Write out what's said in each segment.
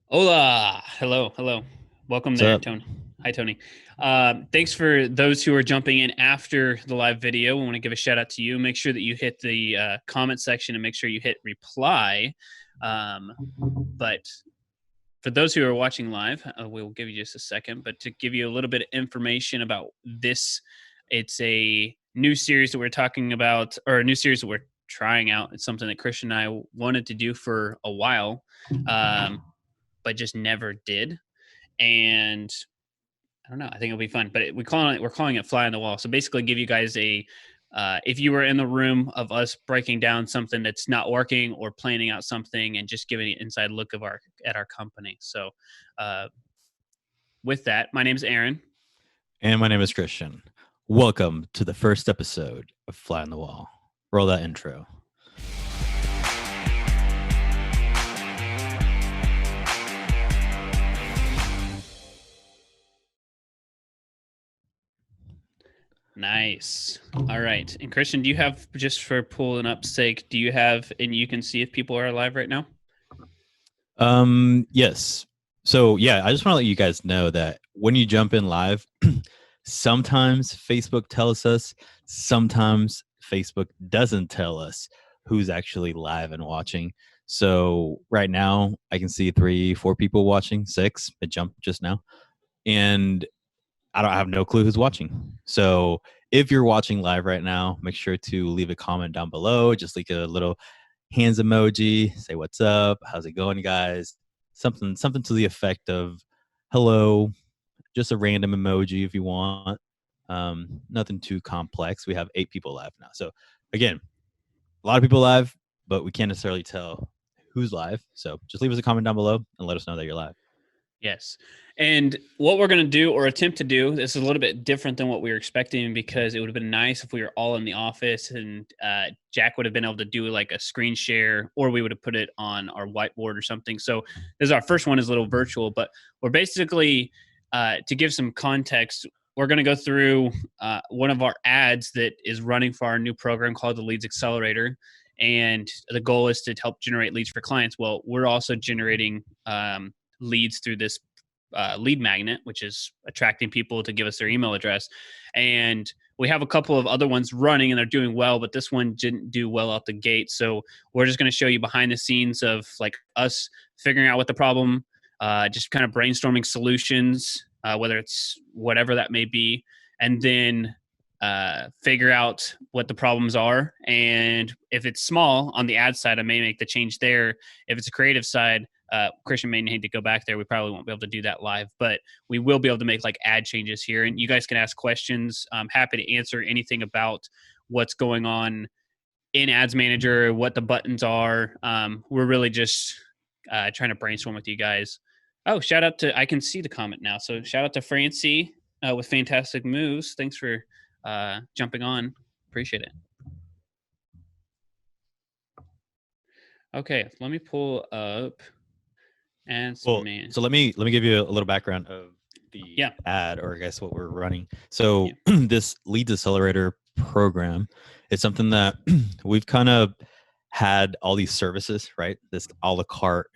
Hola. Hello. Hello. Welcome What's there, up? Tony. Hi, Tony. Thanks for those who are jumping in after the live video. We want to give a shout out to you. Make sure that you hit the comment section and make sure you hit reply. But for those who are watching live, we'll give you just a second. But to give you a little bit of information about this, it's a new series that we're talking about, or a new series that we're trying out. It's something that Christian and I wanted to do for a while. But just never did. And I don't know. I think it'll be fun. But we're calling it fly on the wall. So basically, give you guys a if you were in the room of us breaking down something that's not working or planning out something and just giving an inside look of our at our company. So uh, with that, my name is Aaron. And my name is Christian. Welcome to the first episode of Fly on the Wall. Roll that intro. Nice. All right. And Christian, do you have, just for pulling up sake, do you have, and you can see if people are alive right now? Yes. So yeah, I just want to let you guys know that when you jump in live, sometimes Facebook tells us, sometimes Facebook doesn't tell us who's actually live and watching. So right now I can see 3, 4 people watching, 6. It jumped just now. And I have no clue who's watching. So if you're watching live right now, make sure to leave a comment down below. Just leave a little hands emoji. Say what's up. How's it going, guys? Something to the effect of hello. Just a random emoji if you want. Nothing too complex. We have 8 people live now. So again, a lot of people live, but we can't necessarily tell who's live. So just leave us a comment down below and let us know that you're live. Yes. And what we're going to do or attempt to do, this is a little bit different than what we were expecting because it would have been nice if we were all in the office and Jack would have been able to do like a screen share or we would have put it on our whiteboard or something. So this is our first one is a little virtual, but we're basically, to give some context, we're going to go through one of our ads that is running for our new program called the Leads Accelerator. And the goal is to help generate leads for clients. Well, we're also generating leads through this lead magnet, which is attracting people to give us their email address. And we have a couple of other ones running and they're doing well, but this one didn't do well out the gate. So we're just going to show you behind the scenes of like us figuring out what the problem, just kind of brainstorming solutions, whether it's whatever that may be, and then figure out what the problems are. And if it's small on the ad side, I may make the change there. If it's a creative side, Christian may need to go back there. We probably won't be able to do that live, but we will be able to make like ad changes here. And you guys can ask questions. I'm happy to answer anything about what's going on in Ads Manager, what the buttons are. We're really just trying to brainstorm with you guys. Oh, shout out to, I can see the comment now. So shout out to Francie with Fantastic Moves. Thanks for jumping on. Appreciate it. Okay, let me pull up Ads Well, Man. so let me give you a little background of the Yeah, ad, or I guess what we're running. So yeah. this Leads Accelerator program is something that we've kind of had all these services, right? This a la carte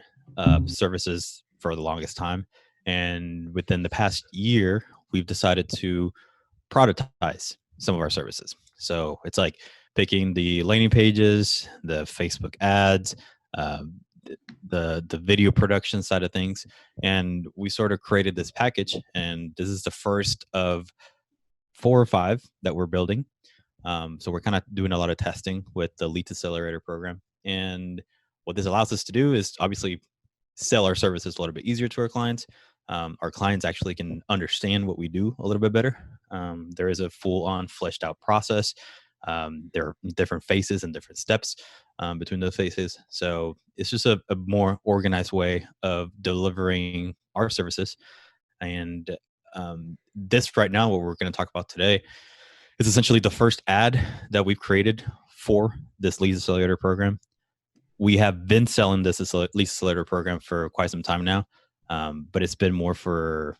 services for the longest time, and within the past year, we've decided to productize some of our services. So it's like picking the landing pages, the Facebook ads, um, the video production side of things, and we sort of created this package. And this is the first of 4 or 5 that we're building. So we're kind of doing a lot of testing with the Lead Accelerator program. And what this allows us to do is obviously sell our services a little bit easier to our clients. Our clients actually can understand what we do a little bit better. There is a full on fleshed out process. There are different phases and different steps between those phases. So it's just a more organized way of delivering our services. And this right now, what we're going to talk about today, is essentially the first ad that we've created for this Lead Accelerator program. We have been selling this Lead Accelerator program for quite some time now, but it's been more for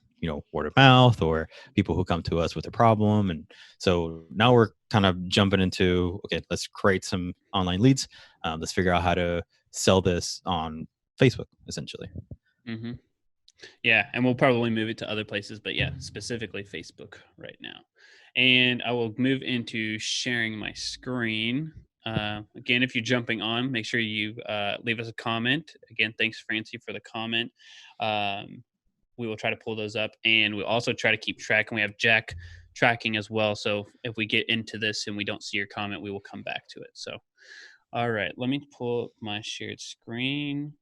word of mouth or people who come to us with a problem. And so now we're kind of jumping into, okay, let's create some online leads. Let's figure out how to sell this on Facebook, essentially. Mm-hmm. Yeah, and we'll probably move it to other places, but yeah, specifically Facebook right now. And I will move into sharing my screen. Again, if you're jumping on, make sure you leave us a comment. Again, thanks, Francie, for the comment. Um, we will try to pull those up, and we'll also try to keep track. And we have Jack tracking as well. So if we get into this and we don't see your comment, we will come back to it. So, all right, let me pull up my shared screen.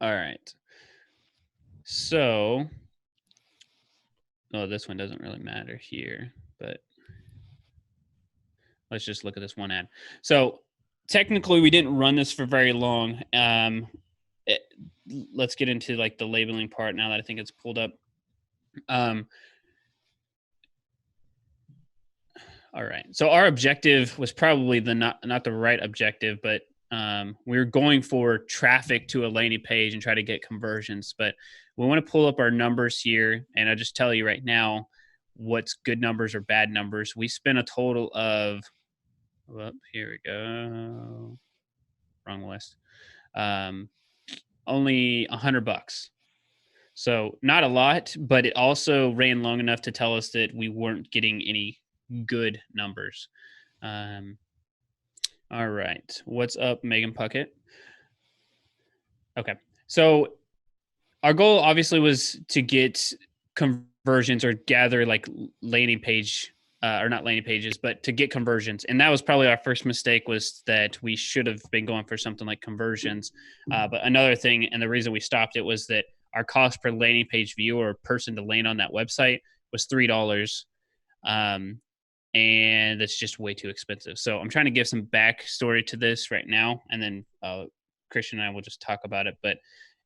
All right. So, oh, this one doesn't really matter here, but let's just look at this one ad. So technically, we didn't run this for very long. It, let's get into like the labeling part now that I think it's pulled up. All right. So our objective was probably the not the right objective, but we were going for traffic to a landing page and try to get conversions. But we want to pull up our numbers here, and I'll just tell you right now what's good numbers or bad numbers. We spent a total of, well, here we go, wrong list. Only $100. So not a lot, but it also ran long enough to tell us that we weren't getting any good numbers. All right. What's up, Megan Puckett? Okay. So our goal obviously was to get conversions or gather like landing page or not landing pages, but to get conversions. And that was probably our first mistake, was that we should have been going for something like conversions. But another thing, and the reason we stopped it, was that our cost per landing page view or person to land on that website was $3. And it's just way too expensive. So I'm trying to give some backstory to this right now, and then Christian and I will just talk about it. But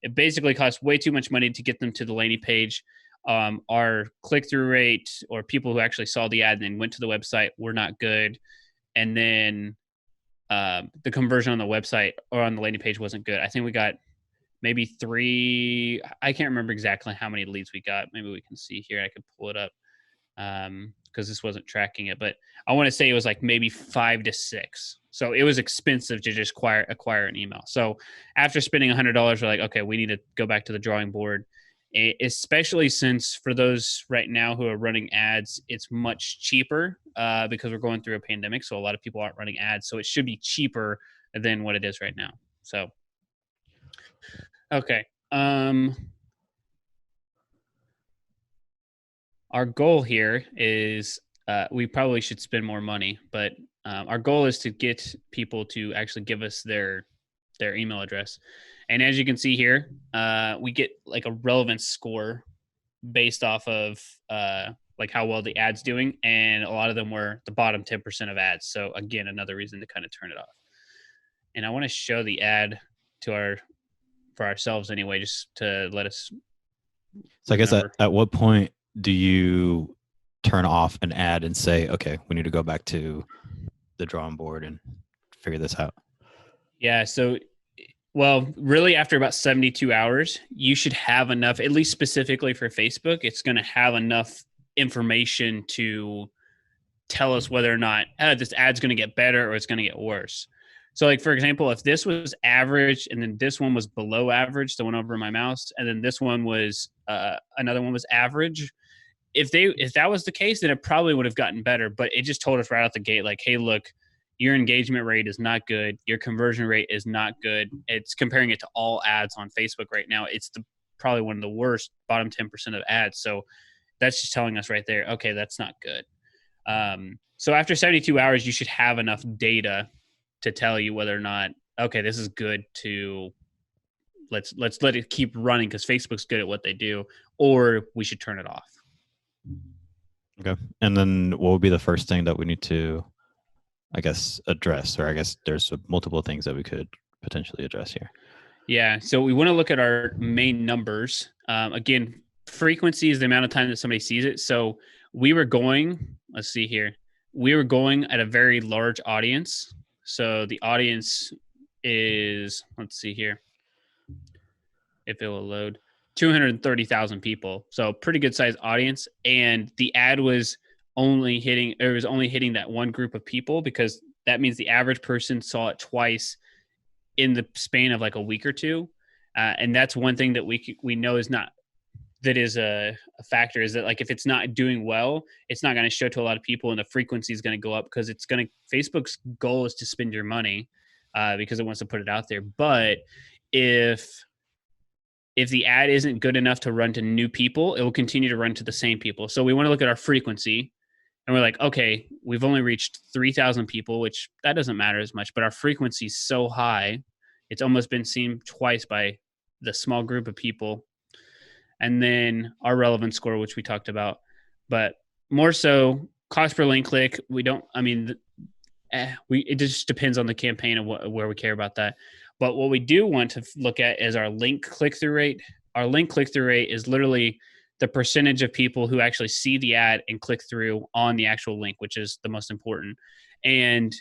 it basically costs way too much money to get them to the landing page. Our click-through rate, or people who actually saw the ad and then went to the website, were not good. And then the conversion on the website or on the landing page wasn't good. I think we got maybe 3. I can't remember exactly how many leads we got. Maybe we can see here. I could pull it up because this wasn't tracking it, but I want to say it was like maybe 5 to 6. So it was expensive to just acquire an email. So after spending $100, we're like, okay, we need to go back to the drawing board, especially since for those right now who are running ads, it's much cheaper because we're going through a pandemic. So a lot of people aren't running ads. So it should be cheaper than what it is right now. So, okay. Our goal here is we probably should spend more money, but our goal is to get people to actually give us their email address. And as you can see here, we get like a relevance score based off of like how well the ad's doing, and a lot of them were the bottom 10% of ads. So again, another reason to kind of turn it off. And I want to show the ad to for ourselves anyway, just to let us. So I guess at what point do you turn off an ad and say, okay, we need to go back to the drawing board and figure this out? Yeah. So, well, really after about 72 hours, you should have enough, at least specifically for Facebook, it's going to have enough information to tell us whether or not this ad's going to get better or it's going to get worse. So like, for example, if this was average and then this one was below average, the one over my mouse, and then this one was another one was average, if that was the case, then it probably would have gotten better. But it just told us right out the gate, like, hey, look, your engagement rate is not good. Your conversion rate is not good. It's comparing it to all ads on Facebook right now. It's probably one of the worst, bottom 10% of ads. So that's just telling us right there, okay, that's not good. So after 72 hours, you should have enough data to tell you whether or not, okay, this is good to let's let it keep running because Facebook's good at what they do, or we should turn it off. Okay. And then what would be the first thing that we need to, I guess, address? Or I guess there's multiple things that we could potentially address here. Yeah. So we want to look at our main numbers. Again, frequency is the amount of time that somebody sees it. So we were going, let's see here. We were going at a very large audience. So the audience is, let's see here, if it will load, 230,000 people. So pretty good sized audience. And the ad was only hitting that one group of people, because that means the average person saw it twice in the span of like a week or two. And that's one thing that we know is not, that is a factor, is that like if it's not doing well, it's not going to show to a lot of people, and the frequency is going to go up because it's going to, Facebook's goal is to spend your money because it wants to put it out there. But if the ad isn't good enough to run to new people, it will continue to run to the same people. So we want to look at our frequency, and we're like, okay, we've only reached 3,000 people, which that doesn't matter as much, but our frequency is so high, it's almost been seen twice by the small group of people. And then our relevance score, which we talked about, but more so cost per link click. We don't, I mean, it just depends on the campaign and where we care about that. But what we do want to look at is our link click-through rate. Our link click-through rate is literally the percentage of people who actually see the ad and click through on the actual link, which is the most important. And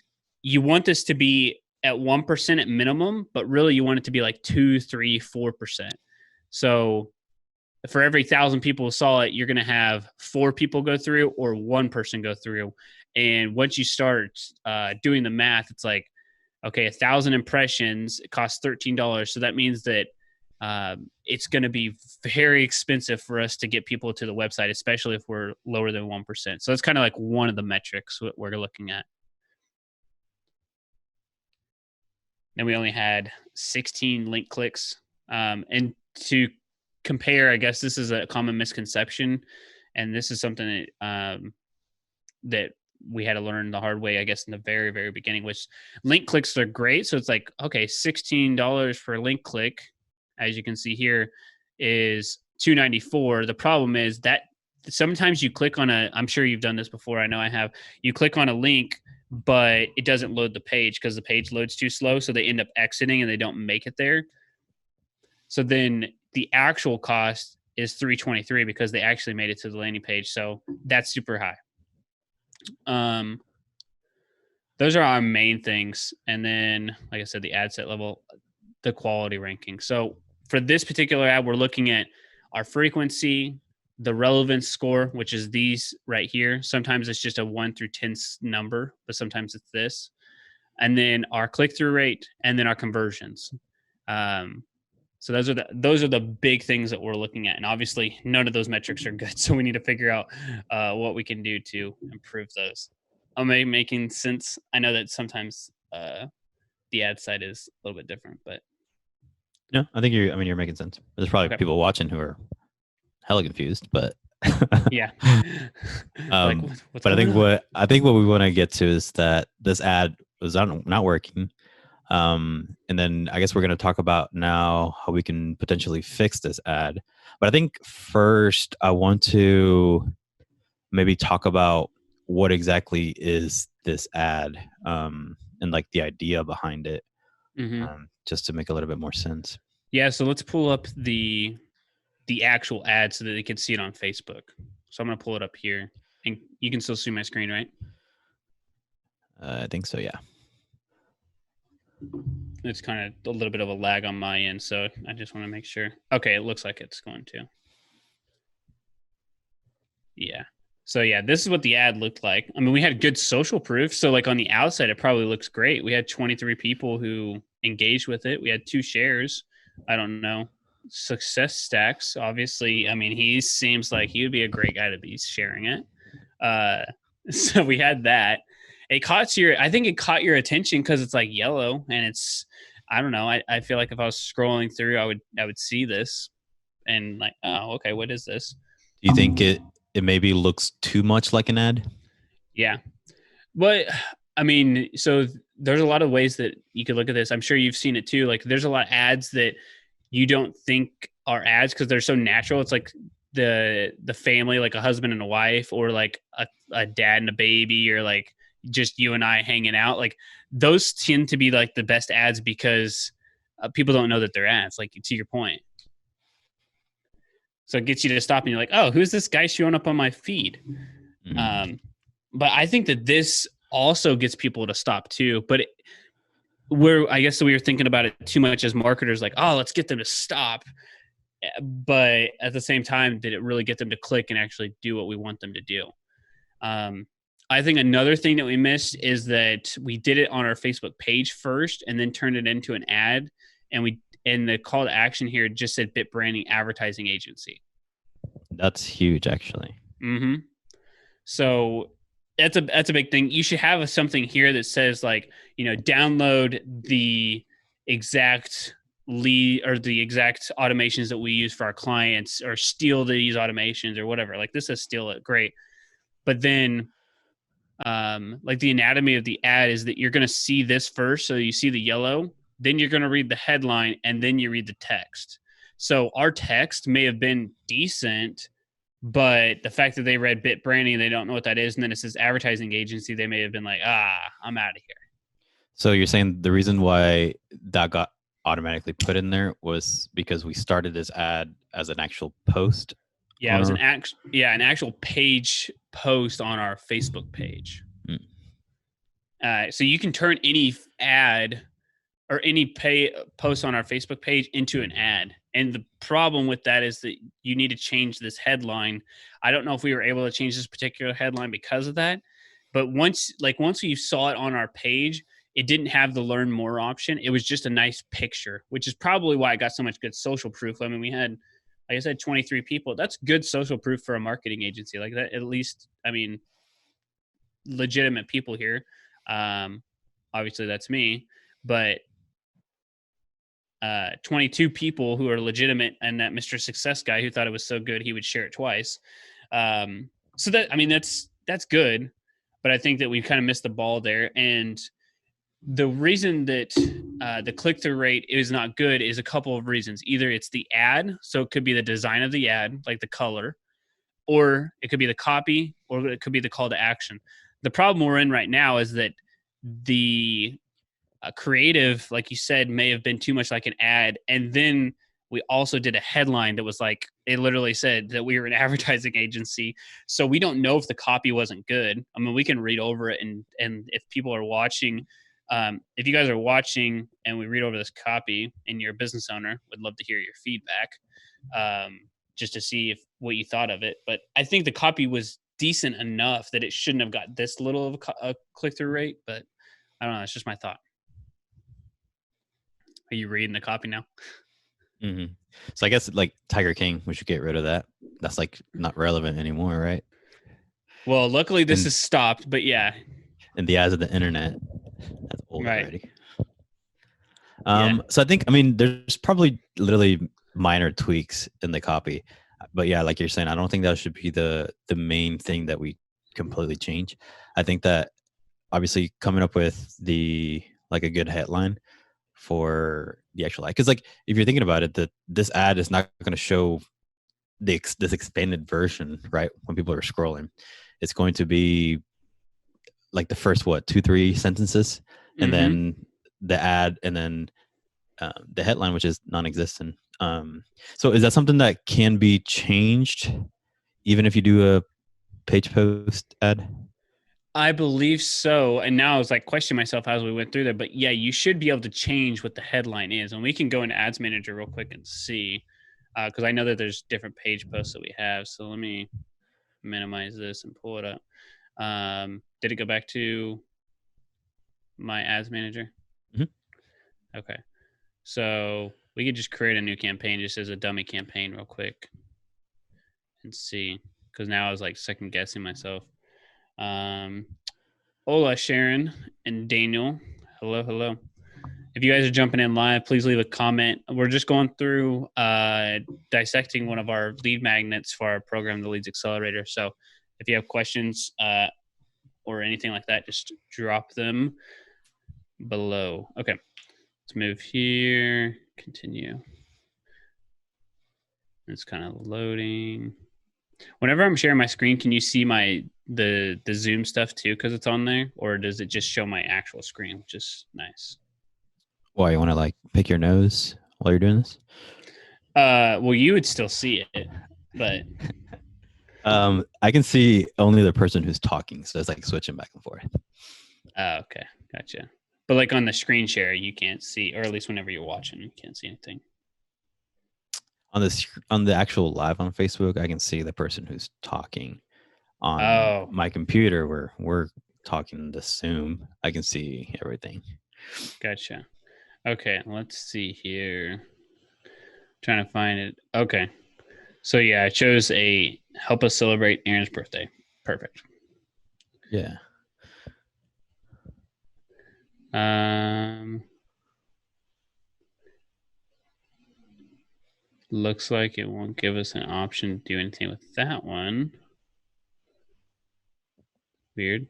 you want this to be at 1% at minimum, but really you want it to be like 2, 3, 4%. So for every 1,000 people who saw it, you're going to have 4 people go through or 1 person go through. And once you start doing the math, it's like, okay, 1,000 impressions, it costs $13. So that means that it's going to be very expensive for us to get people to the website, especially if we're lower than 1%. So that's kind of like one of the metrics we're looking at. And we only had 16 link clicks. And to compare, I guess this is a common misconception, and this is something that we had to learn the hard way, I guess, in the very, very beginning, which link clicks are great. So it's like, okay, $16 for a link click, as you can see here, is $2.94. The problem is that sometimes you click on I'm sure you've done this before. I know I have. You click on a link, but it doesn't load the page because the page loads too slow. So they end up exiting and they don't make it there. So then the actual cost is $3.23 because they actually made it to the landing page. So that's super high. Those are our main things. And then, like I said, the ad set level, the quality ranking. So for this particular ad, we're looking at our frequency, the relevance score, which is these right here. Sometimes it's just a 1 through 10 number, but sometimes it's this. And then our click-through rate, and then our conversions. So those are the big things that we're looking at. And obviously none of those metrics are good. So we need to figure out what we can do to improve those. Am I making sense? I know that sometimes the ad side is a little bit different, but No, I think you're making sense. There's probably people watching who are hella confused, but yeah. Like, but I think what we want to get to is that this ad was not working. And then I guess we're going to talk about now how we can potentially fix this ad. But I think first I want to maybe talk about what exactly is this ad, and like the idea behind it, just to make a little bit more sense. Yeah. So let's pull up the actual ad so that they can see it on Facebook. So I'm going to pull it up here, and you can still see my screen, right? I think so. Yeah. It's kind of a little bit of a lag on my end, so I just want to make sure. Okay, it looks like it's going to. Yeah. So yeah, this is what the ad looked like. I mean, we had good social proof. So like on the outside, it probably looks great. We had 23 people who engaged with it. We had 2 shares. I don't know. Success stacks, obviously. I mean, he seems like he would be a great guy to be sharing it. So we had that. I think it caught your attention because it's like yellow, and it's, I don't know. I feel like if I was scrolling through, I would see this and like, oh, okay, what is this? Do you think it maybe looks too much like an ad? Yeah. But I mean, so there's a lot of ways that you could look at this. I'm sure you've seen it too. Like there's a lot of ads that you don't think are ads because they're so natural. It's like the family, like a husband and a wife, or like a dad and a baby, or like just you and I hanging out. Like those tend to be like the best ads because people don't know that they're ads, like to your point. So it gets you to stop and you're like, oh, who's this guy showing up on my feed? But I think that this also gets people to stop too. But I guess we were thinking about it too much as marketers, like, oh, let's get them to stop. But at the same time, did it really get them to click and actually do what we want them to do? I think another thing that we missed is that we did it on our Facebook page first and then turned it into an ad. And the call to action here just said BitBranding Advertising Agency. That's huge, actually. Mm-hmm. So that's a big thing. You should have something here that says like, download the exact lead or the exact automations that we use for our clients, or steal these automations or whatever. Like this is steal it, great. But then like the anatomy of the ad is that you're going to see this first. So you see the yellow, then you're going to read the headline, and then you read the text. So our text may have been decent, but the fact that they read BitBranding, they don't know what that is, and then it says advertising agency, they may have been like, I'm out of here. So you're saying the reason why that got automatically put in there was because we started this ad as an actual post? Yeah, it was an actual page post on our Facebook page. So you can turn any ad or any post on our Facebook page into an ad. And the problem with that is that you need to change this headline. I don't know if we were able to change this particular headline because of that, but once you saw it on our page, it didn't have the learn more option. It was just a nice picture, which is probably why it got so much good social proof. I mean, we had, like I said, 23 people. That's good social proof for a marketing agency like that. At least, I mean, legitimate people here. Obviously that's me, but 22 people who are legitimate, and that Mr. Success guy who thought it was so good he would share it twice. So that, I mean, that's good, but I think that we kind of missed the ball there. And the reason that the click-through rate is not good is a couple of reasons. Either it's the ad, so it could be the design of the ad, like the color, or it could be the copy, or it could be the call to action. The problem we're in right now is that the creative, like you said, may have been too much like an ad. And then we also did a headline that was like, it literally said that we were an advertising agency. So we don't know if the copy wasn't good. I mean, we can read over it, and if people are watching, if you guys are watching and we read over this copy and you're a business owner, would love to hear your feedback, just to see if what you thought of it. But I think the copy was decent enough that it shouldn't have got this little of a click-through rate. But I don't know. It's just my thought. Are you reading the copy now? Mm-hmm. So I guess like Tiger King, we should get rid of that. That's like not relevant anymore, right? Well, luckily this is stopped, but yeah. In the eyes of the internet, that's old right. already. So I think, I mean, there's probably literally minor tweaks in the copy, but yeah, like you're saying, I don't think that should be the main thing that we completely change. I think that obviously coming up with like a good headline for the actual ad, because like if you're thinking about it, that this ad is not going to show this expanded version, right? When people are scrolling, it's going to be like the first 2-3 sentences, and then the ad, and then the headline, which is non-existent. So is that something that can be changed even if you do a page post ad? I believe so. And now I was like questioning myself as we went through there. But yeah, you should be able to change what the headline is. And we can go into Ads Manager real quick and see, because I know that there's different page posts that we have. So let me minimize this and pull it up. Did it go back to my Ads Manager? Mm-hmm. Okay. So we could just create a new campaign just as a dummy campaign real quick and see, because now I was like second guessing myself. Hola, Sharon and Daniel. Hello. If you guys are jumping in live, please leave a comment. We're just going through dissecting one of our lead magnets for our program, the Leads Accelerator. So if you have questions or anything like that, just drop them below. Okay, let's move here. Continue. It's kind of loading. Whenever I'm sharing my screen, can you see the Zoom stuff too because it's on there, or does it just show my actual screen, which is nice? Why, you want to like pick your nose while you're doing this? Well, you would still see it, but I can see only the person who's talking, so it's like switching back and forth. Oh, okay, gotcha. But like on the screen share, you can't see, or at least whenever you're watching, you can't see anything. On the actual live on Facebook, I can see the person who's talking. On Oh, my computer, where we're talking to Zoom, I can see everything. gotcha. Okay, let's see here. Trying to find it. Okay. So yeah, I chose a help us celebrate Aaron's birthday. Perfect. Yeah. Looks like it won't give us an option to do anything with that one. Weird.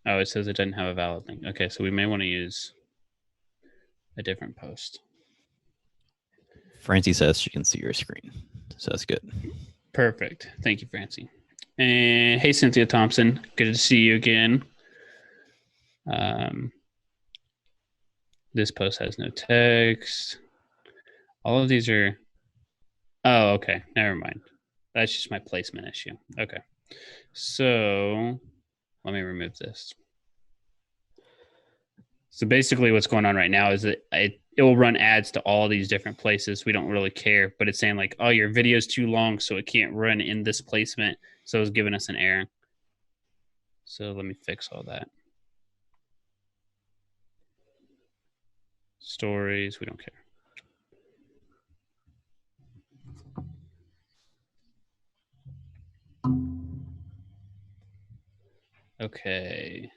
Oh, it says it doesn't have a valid link. Okay, so we may want to use a different post. Francie says she can see your screen, so that's good. Perfect. Thank you, Francie. And hey, Cynthia Thompson. Good to see you again. This post has no text. All of these are. Oh, okay. Never mind. That's just my placement issue. Okay. So let me remove this. So basically, what's going on right now is that it will run ads to all these different places. We don't really care, but it's saying like, oh, your video is too long, so it can't run in this placement. So it's giving us an error. So let me fix all that. Stories, we don't care. Okay.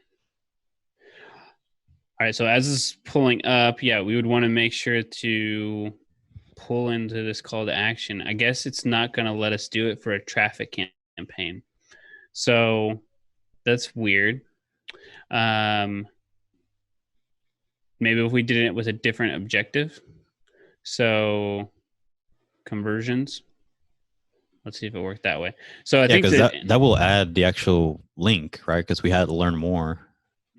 All right, so as this is pulling up, yeah, we would want to make sure to pull into this call to action. I guess it's not going to let us do it for a traffic campaign. So that's weird. Maybe if we did it with a different objective. So conversions. Let's see if it worked that way. So I think because that will add the actual link, right? Because we had to learn more.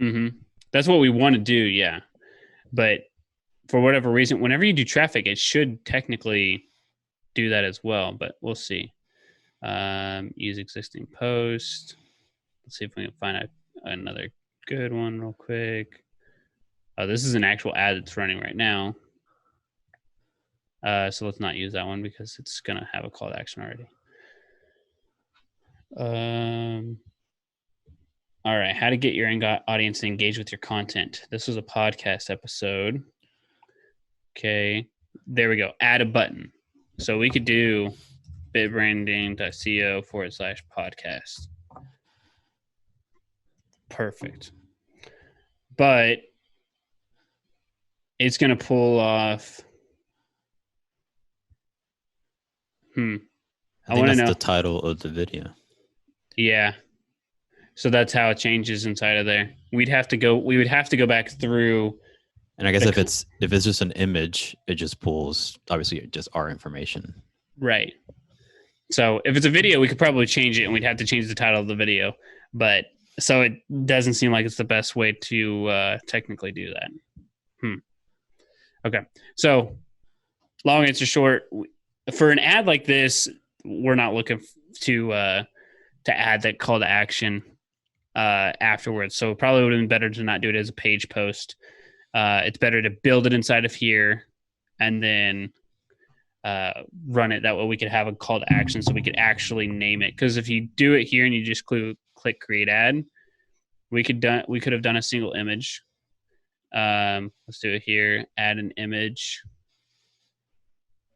Mm-hmm. That's what we want to do, yeah. But for whatever reason, whenever you do traffic, it should technically do that as well. But we'll see. Use existing post. Let's see if we can find another good one real quick. Oh, this is an actual ad that's running right now. So let's not use that one because it's gonna have a call to action already. All right, how to get your audience to engage with your content. This was a podcast episode. Okay, there we go. Add a button. So we could do bitbranding.co/podcast. Perfect. But it's going to pull off. I think that's the title of the video. Yeah. So that's how it changes inside of there. We would have to go back through. And I guess if it's just an image, it just pulls obviously just our information. Right. So if it's a video, we could probably change it and we'd have to change the title of the video. But so it doesn't seem like it's the best way to technically do that. Okay. So long answer short, for an ad like this, we're not looking to add that call to action afterwards. So it probably would have been better to not do it as a page post. It's better to build it inside of here and then run it. That way we could have a call to action so we could actually name it. Because if you do it here and you just click create ad, we could have done a single image. Let's do it here. Add an image.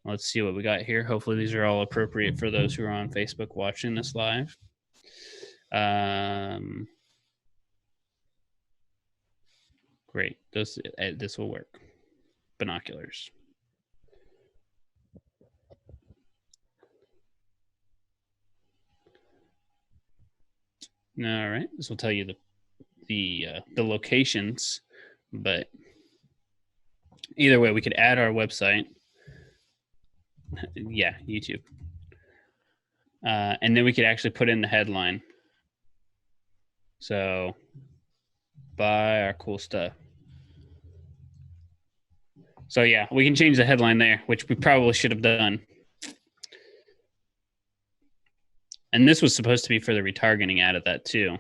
Let's see what we got here. Hopefully these are all appropriate for those who are on Facebook watching this live. Great. This will work. Binoculars. All right. This will tell you the locations, but either way, we could add our website. Yeah, YouTube. And then we could actually put in the headline. So, buy our cool stuff. So yeah, we can change the headline there, which we probably should have done. And this was supposed to be for the retargeting ad of that too.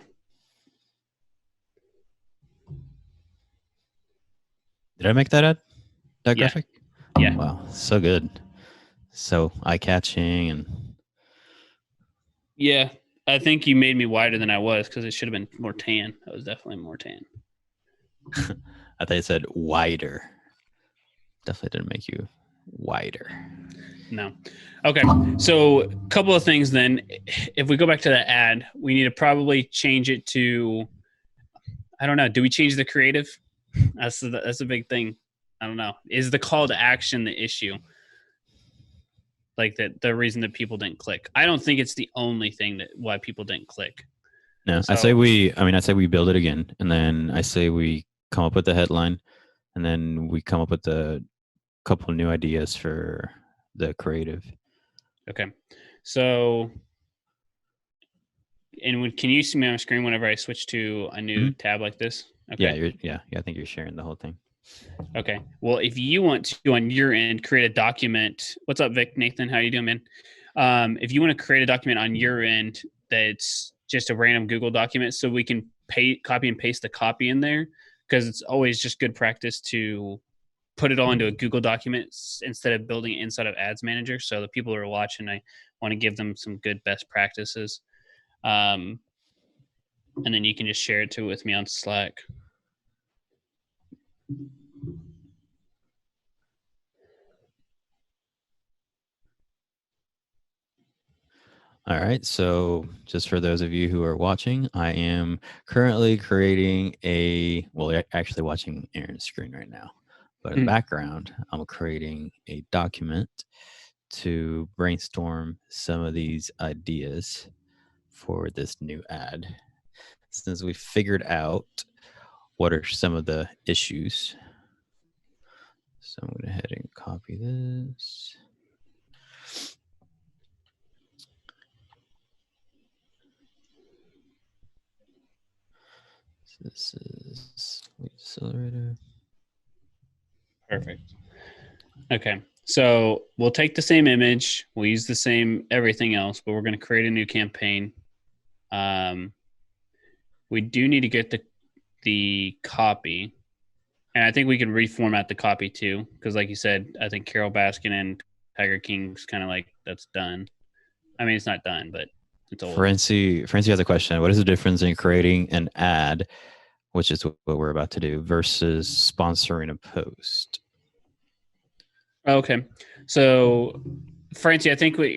Did I make that ad? That graphic? Yeah. Wow, so good. So eye-catching and Yeah, I think you made me wider than I was because it should have been more tan. I was definitely more tan. I thought you said wider. Definitely didn't make you wider. No. Okay. So, a couple of things then. If we go back to that ad, we need to probably change it to, I don't know. Do we change the creative? That's a big thing. I don't know. Is the call to action the issue? Like that, the reason that people didn't click. I don't think it's the only thing that why people didn't click. No, I say So, I say we build it again, and then I say we come up with the headline, and then we come up with a couple new ideas for the creative. okay. So, and can you see me on screen whenever I switch to a new tab like this? Okay. Yeah, I think you're sharing the whole thing. Okay. Well, if you want to on your end create a document, what's up, Vic? Nathan, how you doing, man? If you want to create a document on your end that's just a random Google document, so we can copy and paste the copy in there, because it's always just good practice to put it all into a Google document instead of building it inside of Ads Manager. So the people who are watching, I want to give them some good best practices. And then you can just share it with me on Slack. All right. So, just for those of you who are watching, I am currently creating you're actually watching Aaron's screen right now, but in the background, I'm creating a document to brainstorm some of these ideas for this new ad. Since we figured out what are some of the issues, so I'm going to go ahead and copy this. This is Lead Accelerator. Perfect. Okay. So we'll take the same image, we'll use the same everything else, but we're going to create a new campaign. We do need to get the copy, and I think we can reformat the copy too, because like you said, I think Carol Baskin and Tiger King's kind of like that's done. I mean, it's not done, but it's old. Francie has a question. What is the difference in creating an ad, which is what we're about to do, versus sponsoring a post? Okay. So, Francie, I think what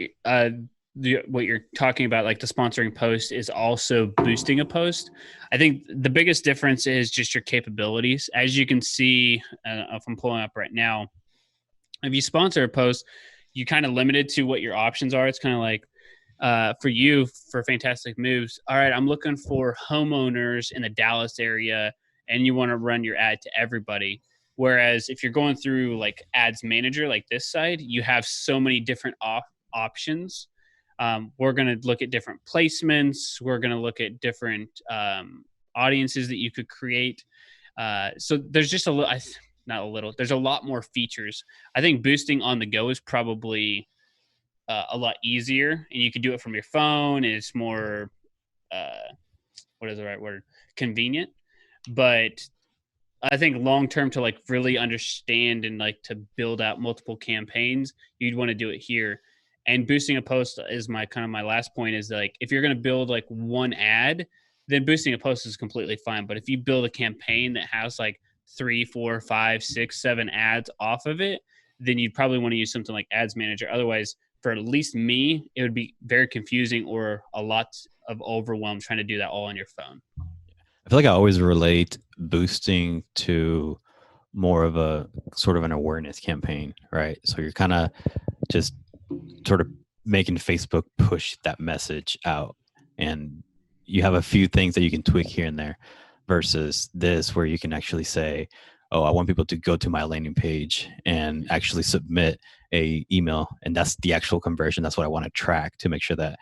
you're talking about, like the sponsoring post, is also boosting a post. I think the biggest difference is just your capabilities. As you can see, if I'm pulling up right now, if you sponsor a post, you kind of limited to what your options are. It's kind of like for you for Fantastic Moves. All right, I'm looking for homeowners in the Dallas area, and you want to run your ad to everybody. Whereas if you're going through like Ads Manager, like this side, you have so many different options. We're going to look at different placements. We're going to look at different audiences that you could create. So there's just a little, not a little, there's a lot more features. I think boosting on the go is probably a lot easier, and you can do it from your phone. And it's more, what is the right word? Convenient. But I think long term, to like really understand and like to build out multiple campaigns, you'd want to do it here. And boosting a post is my kind of my last point, is like if you're going to build like one ad, then boosting a post is completely fine. But if you build a campaign that has like 3, 4, 5, 6, 7 ads off of it, then you'd probably want to use something like Ads Manager. Otherwise, for at least me, it would be very confusing or a lot of overwhelm trying to do that all on your phone. I feel like I always relate boosting to more of a sort of an awareness campaign, right? So you're kind of just sort of making Facebook push that message out, and you have a few things that you can tweak here and there, versus this where you can actually say, oh, I want people to go to my landing page and actually submit a email, and that's the actual conversion. That's what I want to track to make sure that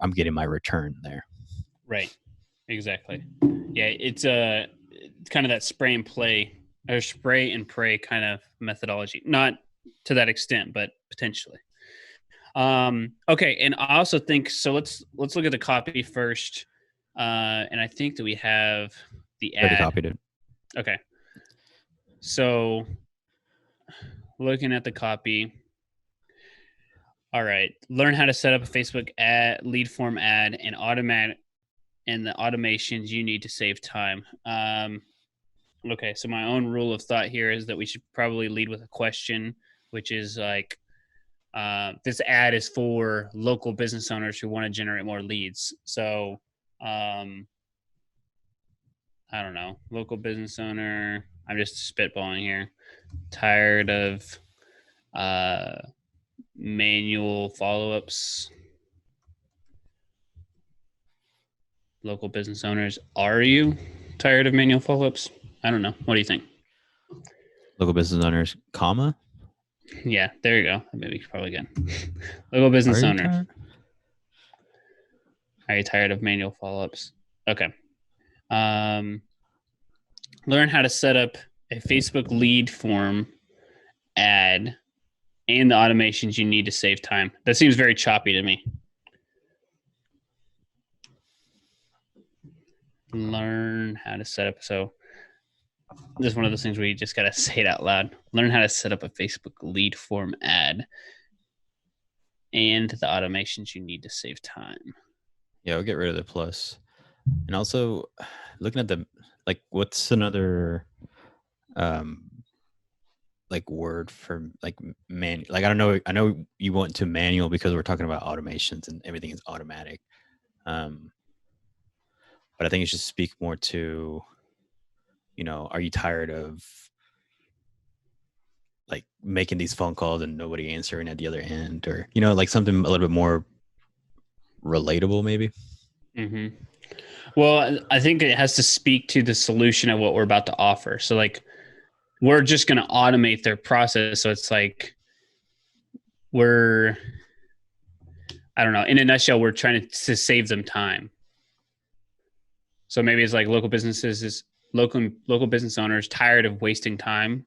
I'm getting my return there. Right. Exactly. Yeah, it's kind of that spray and play or spray and pray kind of methodology. Not to that extent, but potentially. Okay, and I also think so. Let's look at the copy first, and I think that we have the ad. Already copied it. Okay, so looking at the copy, All right. Learn how to set up a Facebook ad, lead form ad, and automate and the automations you need to save time. Okay, so my own rule of thought here is that we should probably lead with a question, which is like, this ad is for local business owners who want to generate more leads. So, I don't know, local business owner. I'm just spitballing here. Tired of uh, manual follow ups. Local business owners, are you tired of manual follow ups? I don't know. What do you think? Local business owners, comma. Yeah, there you go. Maybe probably good. Local business Are you owners, tired? are you tired of manual follow ups? Okay. Um, learn how to set up a Facebook lead form ad and the automations you need to save time. That seems very choppy to me. Learn how to set up. So this is one of those things where you just got to say it out loud. Learn how to set up a Facebook lead form ad and the automations you need to save time. Yeah, we'll get rid of the plus. And also looking at the, like, what's another like word for like like, I don't know, I know you went to manual because we're talking about automations and everything is automatic. But I think it should speak more to, are you tired of like making these phone calls and nobody answering at the other end, or like something a little bit more relatable maybe. Mm-hmm. Well, I think it has to speak to the solution of what we're about to offer. So, like, we're just going to automate their process. So it's like we're, I don't know, in a nutshell, we're trying to save them time. So maybe it's like local business owners tired of wasting time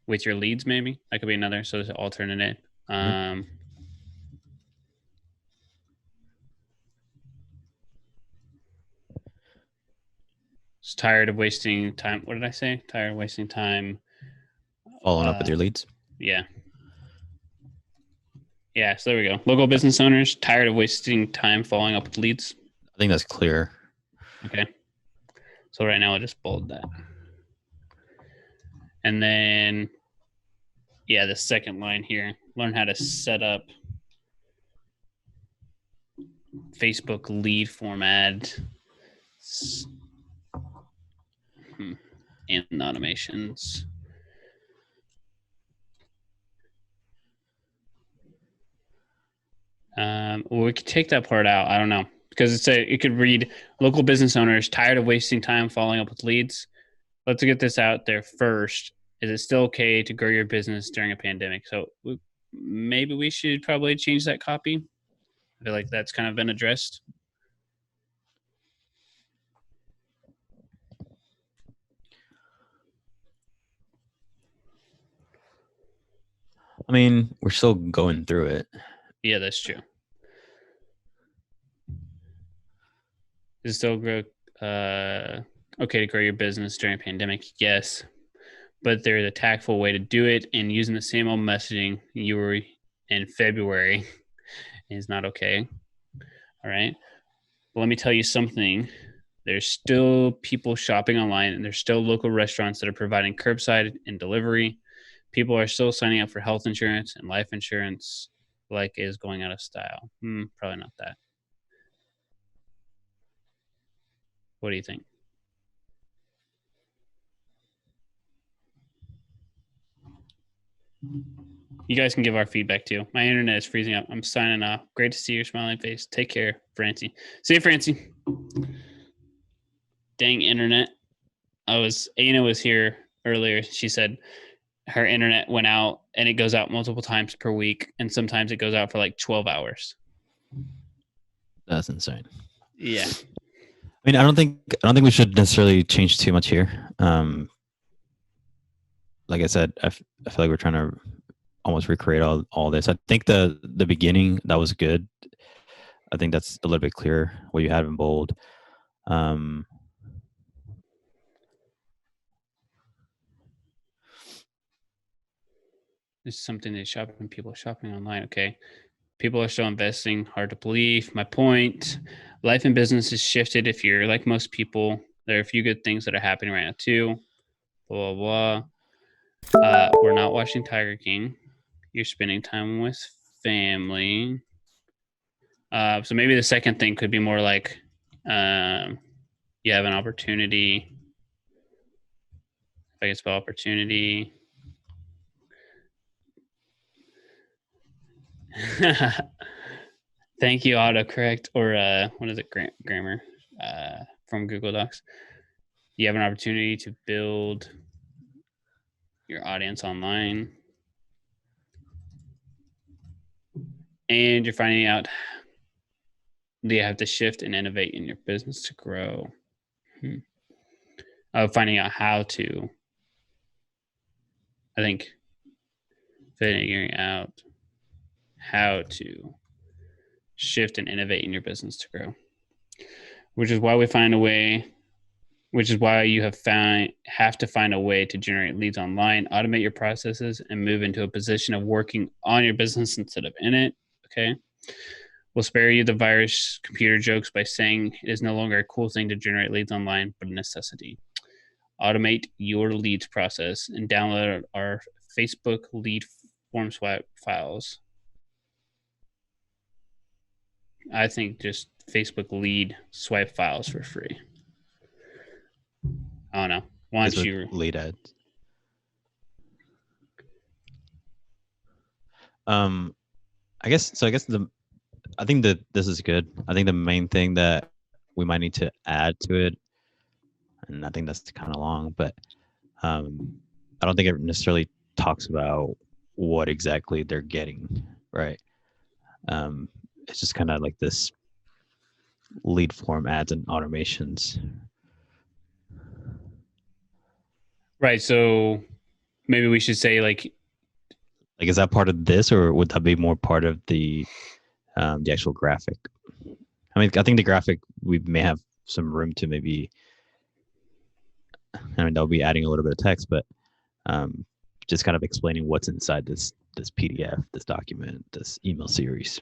with your leads. Maybe that could be another. So it's an alternate. Mm-hmm. Just tired of wasting time. What did I say? Tired of wasting time. Following up with your leads. Yeah. Yeah. So there we go. Local business owners tired of wasting time following up with leads. I think that's clear. Okay. So right now I'll just bold that. And then, yeah, the second line here, learn how to set up Facebook lead form ad and automations. Well, we could take that part out. I don't know, because it could read local business owners tired of wasting time following up with leads. Let's get this out there first. Is it still okay to grow your business during a pandemic? So maybe we should probably change that copy. I feel like that's kind of been addressed. I mean, we're still going through it. Yeah, that's true. Is it still okay to grow your business during a pandemic? Yes, but there's a tactful way to do it, and using the same old messaging you were in February is not okay. All right. But let me tell you something. There's still people shopping online, and there's still local restaurants that are providing curbside and delivery. People are still signing up for health insurance and life insurance, like is going out of style. Probably not that. What do you think? You guys can give our feedback too. My internet is freezing up. I'm signing off. Great to see your smiling face. Take care, Francie. See you, Francie. Dang internet. Aina was here earlier. She said her internet went out and it goes out multiple times per week. And sometimes it goes out for like 12 hours. That's insane. Yeah. I mean, I don't think we should necessarily change too much here. Like I said, I feel like we're trying to almost recreate all this. I think the beginning, that was good. I think that's a little bit clearer what you had in bold. It's something they shop and people shopping online. Okay. People are still investing. Hard to believe. My point. Life and business has shifted. If you're like most people, there are a few good things that are happening right now too. Blah blah blah. We're not watching Tiger King. You're spending time with family. So maybe the second thing could be more like you have an opportunity. If I can spell opportunity. Thank you, autocorrect, or what is it, grammar from Google Docs. You have an opportunity to build your audience online, and you're finding out that you have to shift and innovate in your business to grow. Finding out how to, I think, figuring out how to shift and innovate in your business to grow, which is why we find a way, which is why you have to find a way to generate leads online, automate your processes, and move into a position of working on your business instead of in it. Okay. We'll spare you the virus computer jokes by saying it is no longer a cool thing to generate leads online, but a necessity. Automate your leads process and download our Facebook lead form swipe files. I think just Facebook lead swipe files for free. I don't know. Why don't you lead ads? I guess I think that this is good. I think the main thing that we might need to add to it, and I think that's kind of long, but I don't think it necessarily talks about what exactly they're getting, right? It's just kind of like this lead form ads and automations. Right. So maybe we should say like, is that part of this, or would that be more part of the actual graphic? I mean, I think the graphic, we may have some room to maybe, I mean, they'll be adding a little bit of text, but just kind of explaining what's inside this PDF, this document, this email series.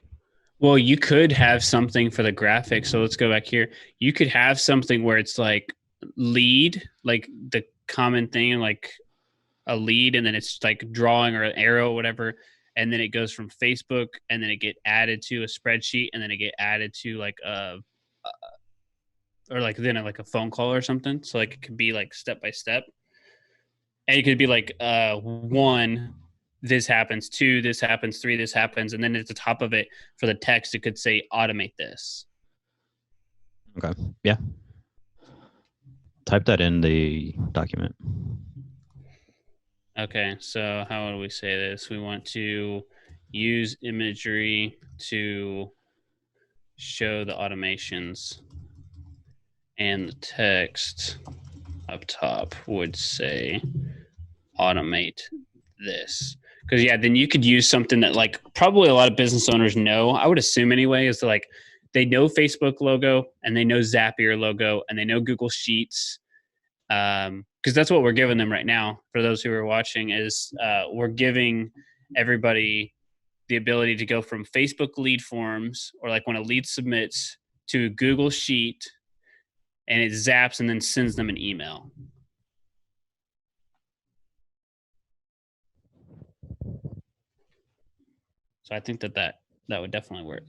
well, you could have something for the graphic. So let's go back here. You could have something where it's like lead, like the common thing, like a lead, and then it's like drawing or an arrow or whatever. And then it goes from Facebook, and then it get added to a spreadsheet, and then it get added to like or like then like a phone call or something. So like it could be like step by step. And it could be like one, this happens, two, this happens, three, this happens, and then at the top of it for the text, it could say automate this. Okay. Yeah. Type that in the document. Okay, so how do we say this? We want to use imagery to show the automations, and the text up top would say automate this. Because yeah, then you could use something that like probably a lot of business owners know, I would assume anyway, is to like they know Facebook logo and they know Zapier logo and they know Google Sheets. Because that's what we're giving them right now. For those who are watching, is we're giving everybody the ability to go from Facebook lead forms, or like when a lead submits, to Google Sheet, and it zaps and then sends them an email. So I think that would definitely work.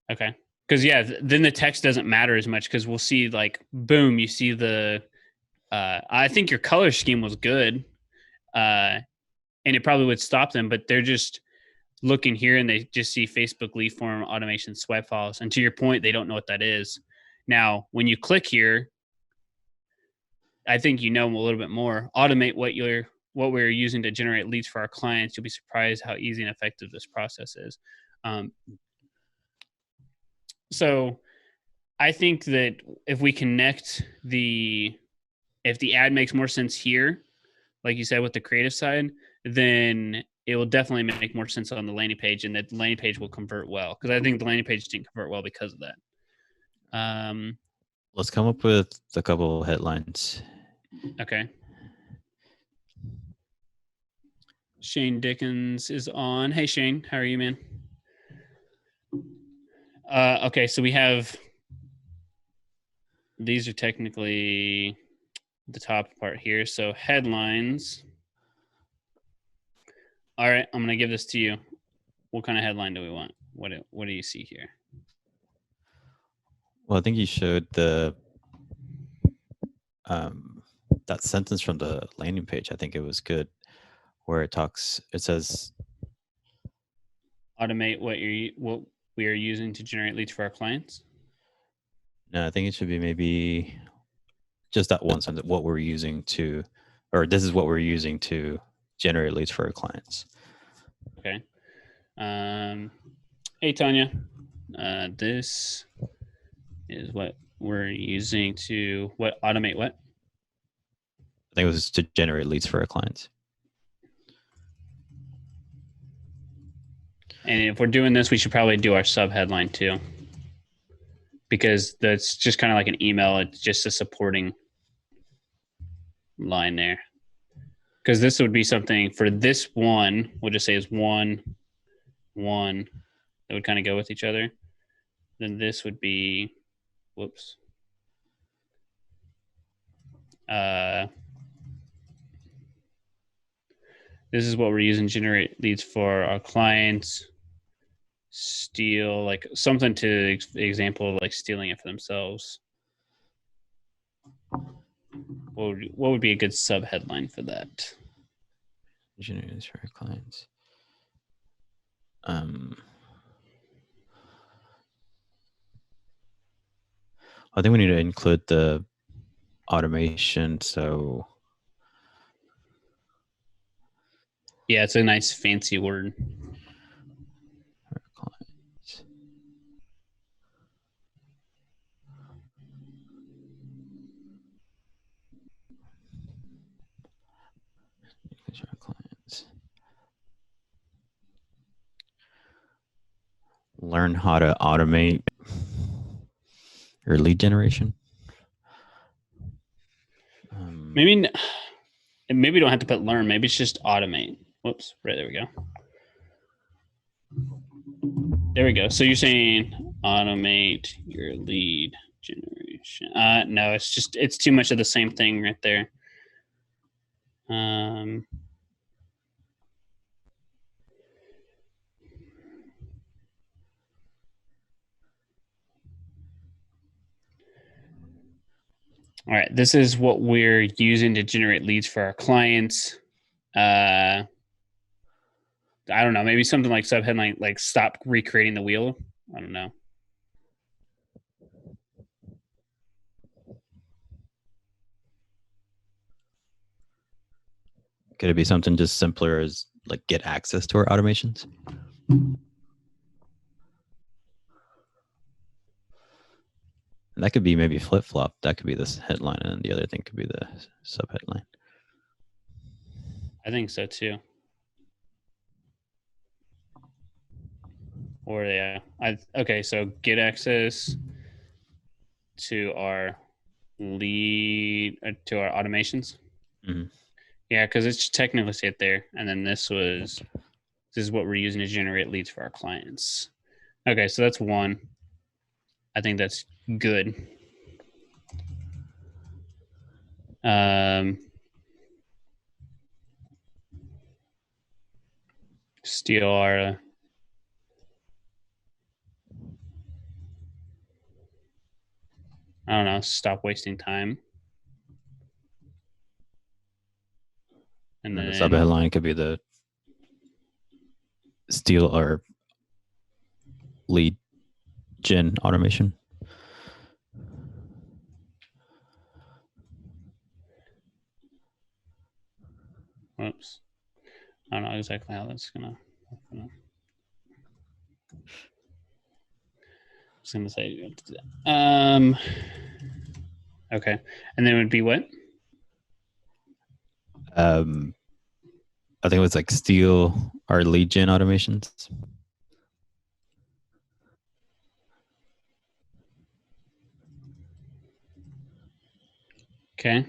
Okay. Because yeah, then the text doesn't matter as much, because we'll see like boom, you see the I think your color scheme was good, and it probably would stop them, but they're just looking here and they just see Facebook lead form automation swipe files, and to your point, they don't know what that is. Now, when you click here, I think you know a little bit more. Automate what we're using to generate leads for our clients. You'll be surprised how easy and effective this process is. So I think that if we connect if the ad makes more sense here, like you said, with the creative side, then it will definitely make more sense on the landing page, and that the landing page will convert well. Because I think the landing page didn't convert well because of that. Let's come up with a couple headlines. Okay. Shane Dickens is on. Hey, Shane, how are you, man? Okay, so we have, these are technically the top part here. So headlines. All right, I'm going to give this to you. What kind of headline do we want? What do you see here? Well, I think you showed the that sentence from the landing page. I think it was good, where it says Automate what we are using to generate leads for our clients. no, I think it should be maybe just that one sentence. What we're using to, or this is what we're using to generate leads for our clients. Okay. Hey, Tanya. This is what we're using to automate what? I think it was to generate leads for our clients. And if we're doing this, we should probably do our sub headline too, because that's just kind of like an email. It's just a supporting line there. Because this would be something for this one, we'll just say is one, that would kind of go with each other. Then this would be, whoops. This is what we're using to generate leads for our clients. Steal, like something to example, like stealing it for themselves. What would be a good sub headline for that? Generate leads for our clients. I think we need to include the automation. So yeah, it's a nice fancy word. Learn how to automate your lead generation. Maybe we don't have to put learn. Maybe it's just automate. Whoops. Right, there we go. There we go. So you're saying automate your lead generation. No, it's too much of the same thing right there. All right, this is what we're using to generate leads for our clients. I don't know, maybe something like subheadline, like stop recreating the wheel. I don't know. Could it be something just simpler as like get access to our automations? And that could be maybe flip flop. That could be this headline, and the other thing could be the sub headline. I think so too. Or yeah, okay. So get access to our lead to our automations. Mm-hmm. Yeah, because it's technically sit there, and then this is what we're using to generate leads for our clients. Okay, so that's one. I think that's good. Steal our I don't know, stop wasting time. And then the sub headline could be the steal our lead gen automation. Whoops. I don't know exactly how that's gonna. I was gonna say. Okay, and then it would be what? I think it was like steal our lead gen automations. Okay.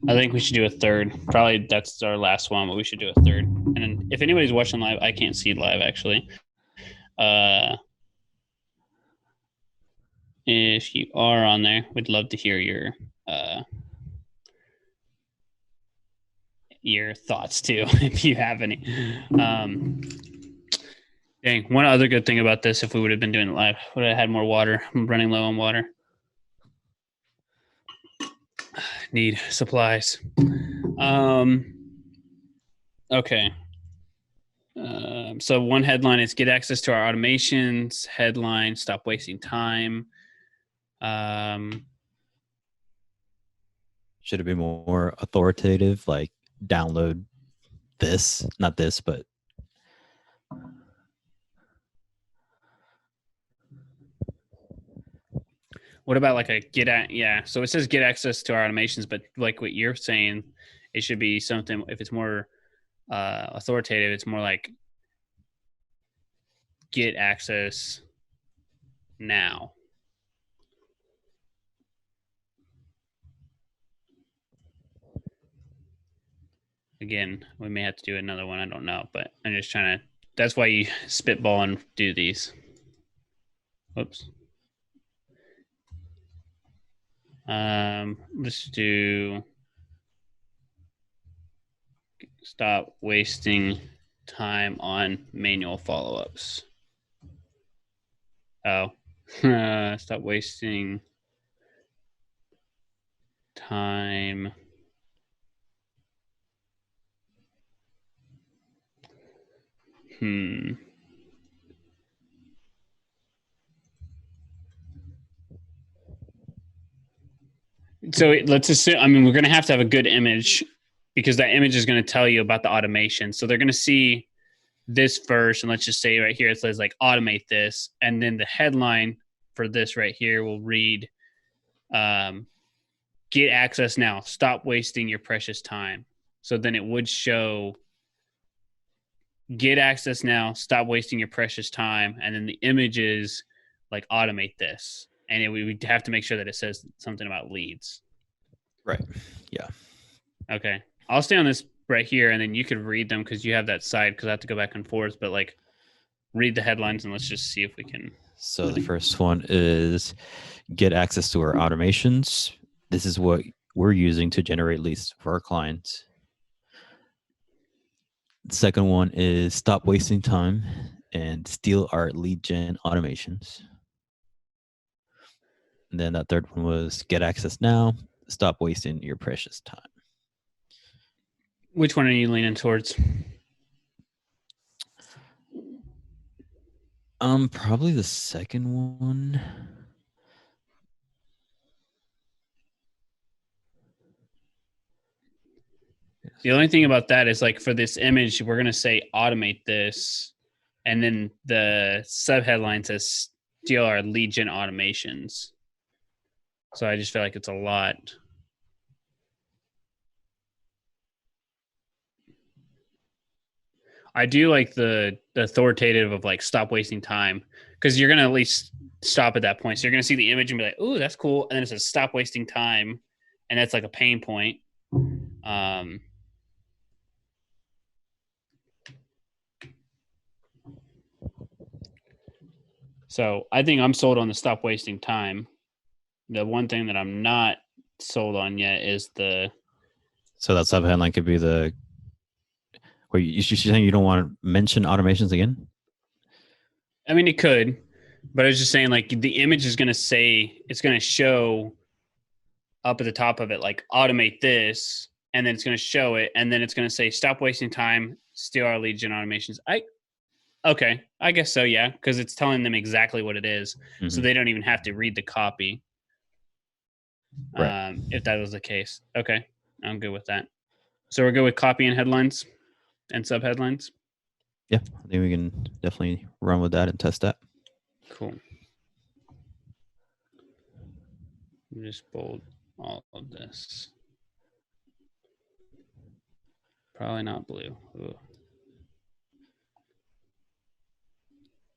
I think we should do a third. Probably that's our last one, but we should do a third. And then if anybody's watching live, I can't see live actually. If you are on there, we'd love to hear your thoughts too, if you have any. Dang, one other good thing about this, if we would have been doing it live, would have had more water. I'm running low on water. Need supplies. Okay. So one headline is get access to our automations. Headline, stop wasting time. Should it be more authoritative, like download this, not this, but what about like a get at? Yeah, so it says get access to our automations, but like what you're saying, it should be something. If it's more authoritative, it's more like get access now. Again, we may have to do another one. I don't know, but I'm just trying to. That's why you spitball and do these. Whoops. Let's do stop wasting time on manual follow-ups. Oh, stop wasting time. So let's assume, I mean, we're going to have a good image because that image is going to tell you about the automation. So they're going to see this first, and let's just say right here, it says like automate this. And then the headline for this right here will read, get access now, stop wasting your precious time. So then it would show get access now, stop wasting your precious time. And then the image is like automate this. And we would have to make sure that it says something about leads. right? Yeah. Okay. I'll stay on this right here, and then you could read them because you have that side, because I have to go back and forth. But like, read the headlines and let's just see if we can. So the first one is get access to our automations. This is what we're using to generate leads for our clients. The second one is stop wasting time and steal our lead gen automations. And then that third one was get access now, stop wasting your precious time. Which one are you leaning towards? Probably the second one. The only thing about that is like for this image, we're gonna say automate this, and then the sub headline says steal our lead gen automations. So I just feel like it's a lot. I do like the authoritative of like stop wasting time, because you're gonna at least stop at that point. So you're gonna see the image and be like, "Oh, that's cool," and then it says stop wasting time, and that's like a pain point. So I think I'm sold on the stop wasting time. The one thing that I'm not sold on yet is the. So that sub headline could be the. Wait, you're saying you don't want to mention automations again? I mean, it could, but I was just saying, like, the image is going to say, it's going to show up at the top of it, like, automate this, and then it's going to show it, and then it's going to say, stop wasting time, steal our lead gen automations. Okay, I guess so, yeah, because it's telling them exactly what it is, so they don't even have to read the copy. Right. If that was the case. Okay, I'm good with that. So we're good with copy and headlines and sub headlines? Yeah, I think we can definitely run with that and test that. Cool. Just bold all of this. Probably not blue. Ooh.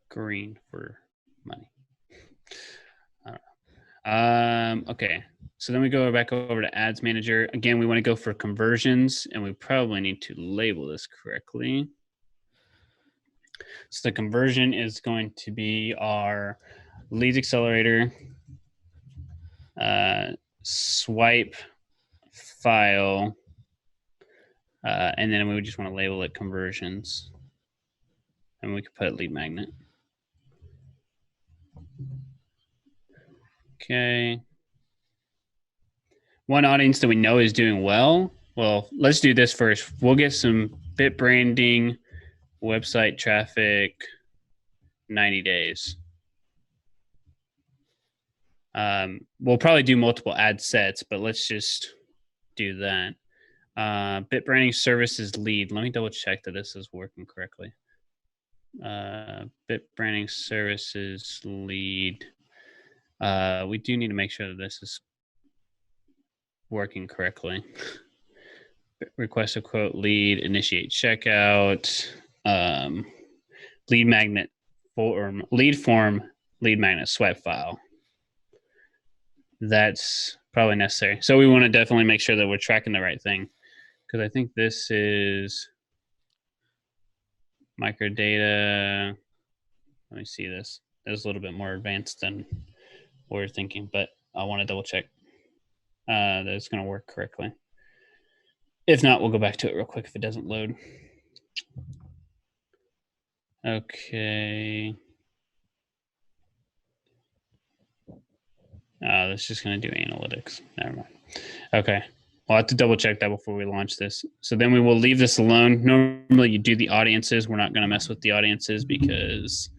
Green for money. I don't know. Okay. So then we go back over to Ads Manager. Again, we want to go for conversions, and we probably need to label this correctly. So the conversion is going to be our leads accelerator, swipe file, and then we just want to label it conversions. And we could put lead magnet. Okay. One audience that we know is doing well. Well, let's do this first. We'll get some BitBranding, website traffic, 90 days. We'll probably do multiple ad sets, but let's just do that. BitBranding services lead. Let me double check that this is working correctly. BitBranding services lead. We do need to make sure that this is working correctly. Request a quote lead, initiate checkout, lead magnet form, lead magnet swipe file. That's probably necessary. So we want to definitely make sure that we're tracking the right thing, because I think this is microdata. Let me see this. It's a little bit more advanced than we're thinking, but I want to double check that it's going to work correctly. If not, we'll go back to it real quick if it doesn't load. Okay. That's just going to do analytics. Never mind. Okay. We'll have to double check that before we launch this. So then we will leave this alone. Normally you do the audiences. We're not going to mess with the audiences because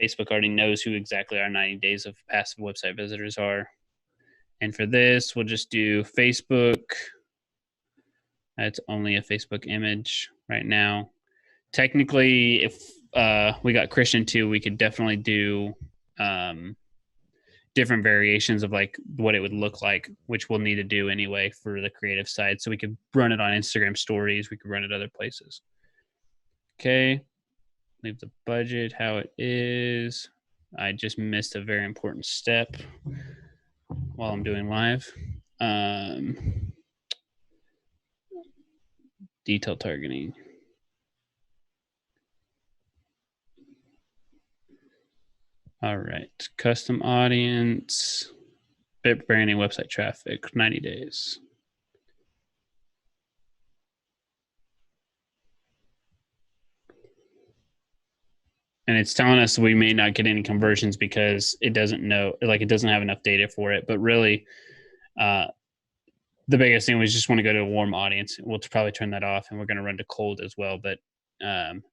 Facebook already knows who exactly our 90 days of passive website visitors are. And for this, we'll just do Facebook. It's only a Facebook image right now. Technically, if we got Christian too, we could definitely do different variations of like what it would look like, which we'll need to do anyway for the creative side. So we could run it on Instagram stories. We could run it other places. Okay. Leave the budget how it is. I just missed a very important step while I'm doing live. Detail targeting. All right. Custom audience. BitBranding website traffic, 90 days. And it's telling us we may not get any conversions because it doesn't know, like it doesn't have enough data for it. But really, the biggest thing was just want to go to a warm audience. We'll probably turn that off, and we're going to run to cold as well. But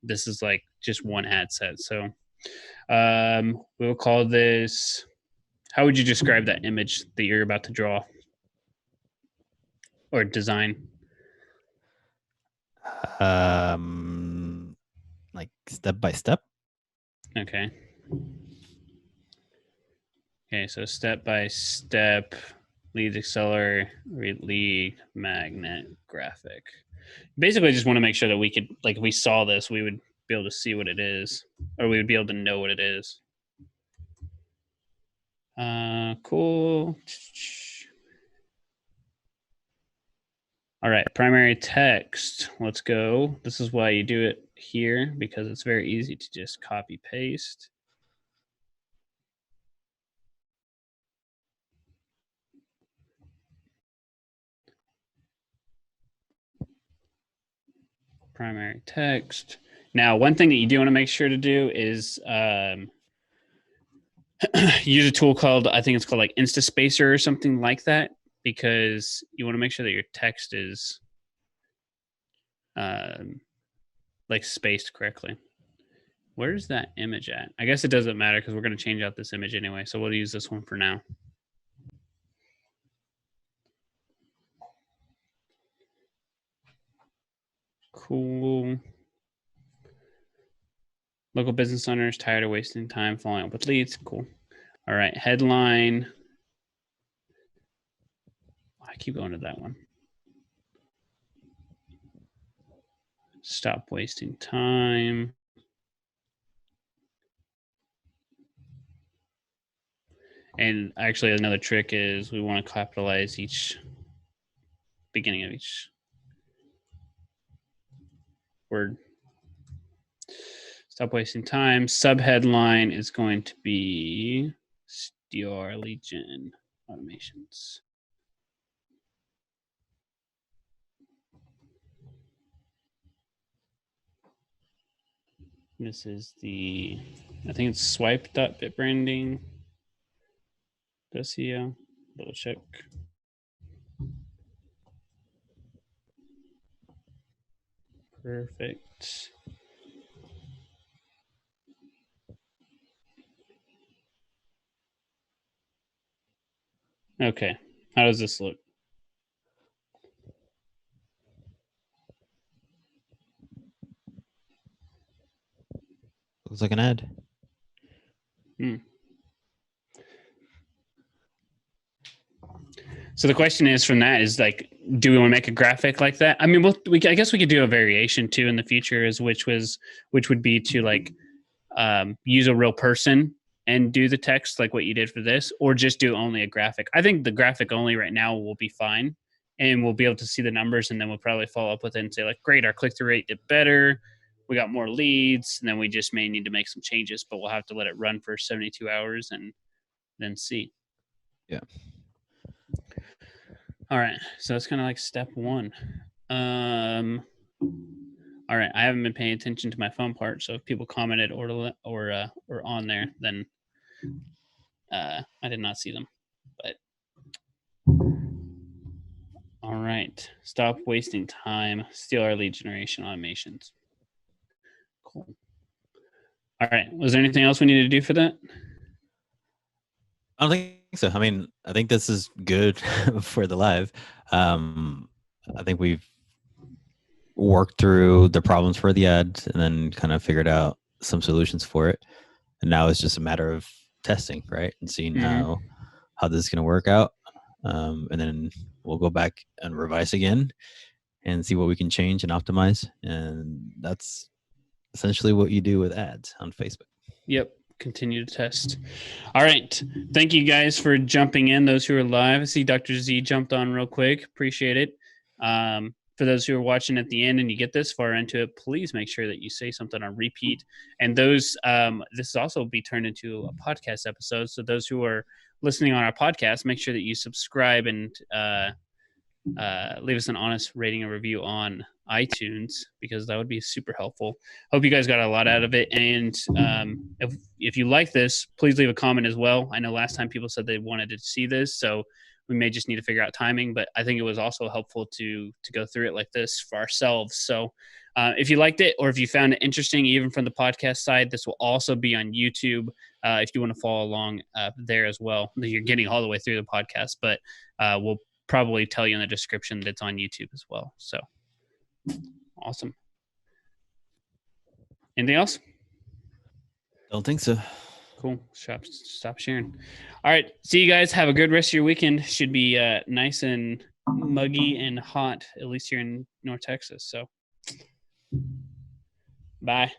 this is like just one ad set. So we'll call this, how would you describe that image that you're about to draw or design? Like step by step. Okay. Okay, so step by step, lead accelerator, lead magnet graphic. Basically, just want to make sure that we could, like, if we saw this, we would be able to see what it is, or we would be able to know what it is. Cool. All right, primary text. Let's go. This is why you do it here, because it's very easy to just copy paste. Primary text. Now, one thing that you do want to make sure to do is use a tool called, I think it's called like Instaspacer or something like that, because you want to make sure that your text is like spaced correctly. Where's that image at? I guess it doesn't matter because we're going to change out this image anyway. So we'll use this one for now. Cool. Local business owners tired of wasting time following up with leads. Cool. All right. Headline. I keep going to that one. Stop wasting time. And actually another trick is we want to capitalize each beginning of each word. Stop wasting time. Subheadline is going to be Steal Our Legion Automations. This is the, I think it's swipe.bitbranding.co. Double check. Perfect. Okay. How does this look? Looks like an ad. So the question is from that is like, do we want to make a graphic like that? I mean, I guess we could do a variation too in the future, which would be to like use a real person and do the text like what you did for this, or just do only a graphic. I think the graphic only right now will be fine, and we'll be able to see the numbers, and then we'll probably follow up with it and say like, great, our click-through rate did better, we got more leads, and then we just may need to make some changes, but we'll have to let it run for 72 hours and then see. Yeah. All right, so that's kind of like step one. All right, I haven't been paying attention to my phone part, so if people commented or on there, then I did not see them. But all right, stop wasting time. Steal Our lead generation automations. Cool. All right, was there anything else we need to do for that? I don't think so. I mean, I think this is good for the live. I think we've worked through the problems for the ads and then kind of figured out some solutions for it. And now it's just a matter of testing, right? And seeing how this is going to work out. And then we'll go back and revise again and see what we can change and optimize. And that's essentially what you do with ads on Facebook. Yep. Continue to test. All right. Thank you guys for jumping in. Those who are live. I see Dr. Z jumped on real quick. Appreciate it. For those who are watching at the end and you get this far into it, please make sure that you say something on repeat. And those, this will also be turned into a podcast episode. So those who are listening on our podcast, make sure that you subscribe and leave us an honest rating and review on iTunes, because that would be super helpful. Hope you guys got a lot out of it. And if you like this, please leave a comment as well. I know last time people said they wanted to see this, so we may just need to figure out timing, but I think it was also helpful to go through it like this for ourselves. So if you liked it, or if you found it interesting, even from the podcast side, this will also be on YouTube. If you want to follow along there as well, you're getting all the way through the podcast, but we'll probably tell you in the description that it's on YouTube as well. So awesome. Anything else? Don't think so. Cool. Stop sharing. All right. See you guys. Have a good rest of your weekend. Should be nice and muggy and hot, at least here in North Texas. So bye.